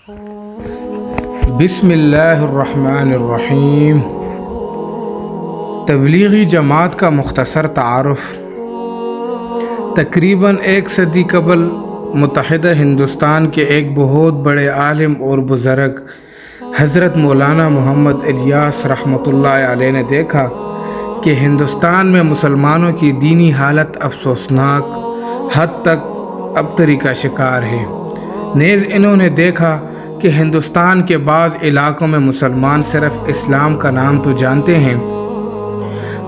بسم اللہ الرحمن الرحیم۔ تبلیغی جماعت کا مختصر تعارف۔ تقریباً 1 صدی قبل متحدہ ہندوستان کے ایک بہت بڑے عالم اور بزرگ حضرت مولانا محمد الیاس رحمۃ اللہ علیہ نے دیکھا کہ ہندوستان میں مسلمانوں کی دینی حالت افسوسناک حد تک ابتری کا شکار ہے۔ نیز انہوں نے دیکھا کہ ہندوستان کے بعض علاقوں میں مسلمان صرف اسلام کا نام تو جانتے ہیں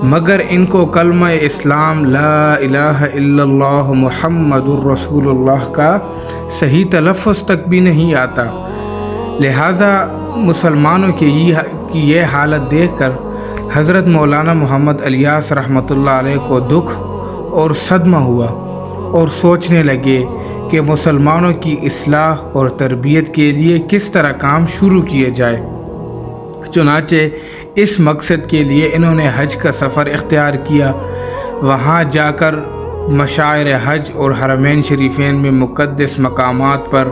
مگر ان کو کلمہ اسلام لا الہ الا اللہ محمد الرسول اللہ کا صحیح تلفظ تک بھی نہیں آتا۔ لہٰذا مسلمانوں کی یہ حالت دیکھ کر حضرت مولانا محمد الیاس رحمۃ اللہ علیہ کو دکھ اور صدمہ ہوا اور سوچنے لگے کہ مسلمانوں کی اصلاح اور تربیت کے لیے کس طرح کام شروع کیے جائے۔ چنانچہ اس مقصد کے لیے انہوں نے حج کا سفر اختیار کیا۔ وہاں جا کر مشاعر حج اور حرمین شریفین میں مقدس مقامات پر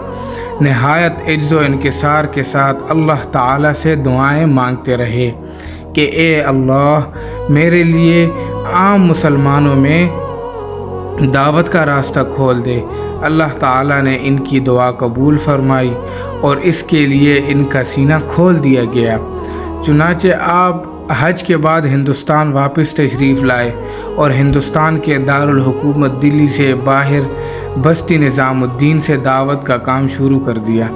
نہایت عجز و انکسار کے ساتھ اللہ تعالیٰ سے دعائیں مانگتے رہے کہ اے اللہ میرے لیے عام مسلمانوں میں دعوت کا راستہ کھول دے۔ اللہ تعالیٰ نے ان کی دعا قبول فرمائی اور اس کے لیے ان کا سینہ کھول دیا گیا۔ چنانچہ آپ حج کے بعد ہندوستان واپس تشریف لائے اور ہندوستان کے دارالحکومت دلی سے باہر بستی نظام الدین سے دعوت کا کام شروع کر دیا۔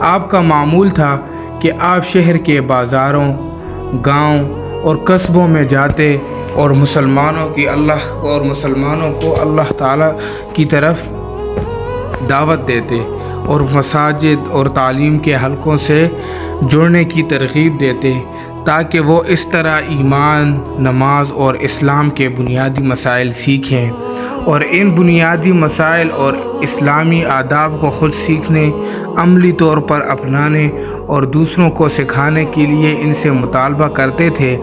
آپ کا معمول تھا کہ آپ شہر کے بازاروں، گاؤں اور قصبوں میں جاتے اور مسلمانوں کو اللہ تعالیٰ کی طرف دعوت دیتے اور مساجد اور تعلیم کے حلقوں سے جڑنے کی ترغیب دیتے تاکہ وہ اس طرح ایمان، نماز اور اسلام کے بنیادی مسائل سیکھیں اور ان بنیادی مسائل اور اسلامی آداب کو خود سیکھنے، عملی طور پر اپنانے اور دوسروں کو سکھانے کے لیے ان سے مطالبہ کرتے تھے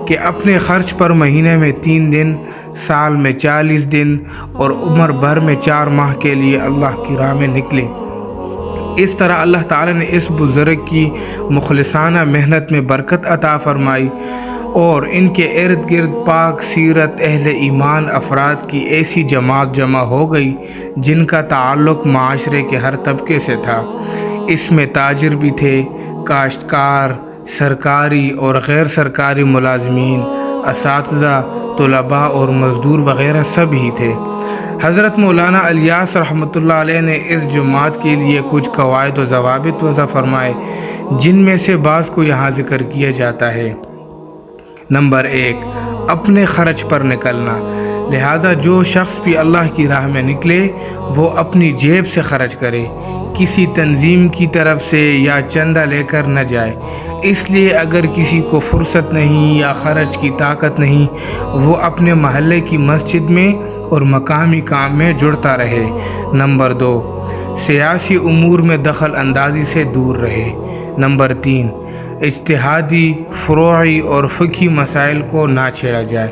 کہ اپنے خرچ پر مہینے میں 3 دن، سال میں 40 دن اور عمر بھر میں 4 ماہ کے لیے اللہ کی راہ میں نکلیں۔ اس طرح اللہ تعالیٰ نے اس بزرگ کی مخلصانہ محنت میں برکت عطا فرمائی اور ان کے ارد گرد پاک سیرت اہل ایمان افراد کی ایسی جماعت جمع ہو گئی جن کا تعلق معاشرے کے ہر طبقے سے تھا۔ اس میں تاجر بھی تھے، کاشتکار، سرکاری اور غیر سرکاری ملازمین، اساتذہ، طلباء اور مزدور وغیرہ سب ہی تھے۔ حضرت مولانا الیاس رحمۃ اللہ علیہ نے اس جماعت کے لیے کچھ قواعد و ضوابط وضع فرمائے جن میں سے بعض کو یہاں ذکر کیا جاتا ہے۔ نمبر 1، اپنے خرچ پر نکلنا۔ لہٰذا جو شخص بھی اللہ کی راہ میں نکلے وہ اپنی جیب سے خرچ کرے، کسی تنظیم کی طرف سے یا چندہ لے کر نہ جائے۔ اس لیے اگر کسی کو فرصت نہیں یا خرچ کی طاقت نہیں وہ اپنے محلے کی مسجد میں اور مقامی کام میں جڑتا رہے۔ نمبر 2، سیاسی امور میں دخل اندازی سے دور رہے۔ نمبر 3، اجتہادی، فروعی اور فقہی مسائل کو نہ چھیڑا جائے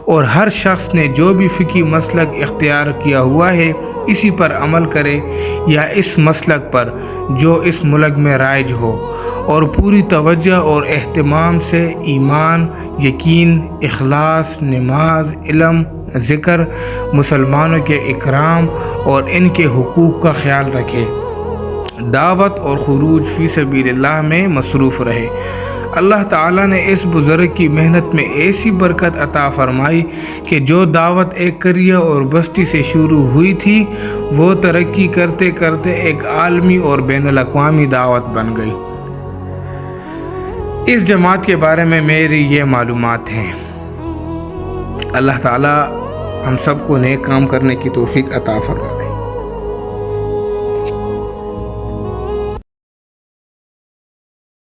اور ہر شخص نے جو بھی فقہی مسلک اختیار کیا ہوا ہے اسی پر عمل کرے یا اس مسلک پر جو اس ملک میں رائج ہو اور پوری توجہ اور اہتمام سے ایمان، یقین، اخلاص، نماز، علم، ذکر، مسلمانوں کے اکرام اور ان کے حقوق کا خیال رکھے، دعوت اور خروج فی سبیل اللہ میں مصروف رہے۔ اللہ تعالیٰ نے اس بزرگ کی محنت میں ایسی برکت عطا فرمائی کہ جو دعوت ایک قریہ اور بستی سے شروع ہوئی تھی وہ ترقی کرتے کرتے ایک عالمی اور بین الاقوامی دعوت بن گئی۔ اس جماعت کے بارے میں میری یہ معلومات ہیں۔ اللہ تعالیٰ ہم سب کو نیک کام کرنے کی توفیق عطا فرمائے۔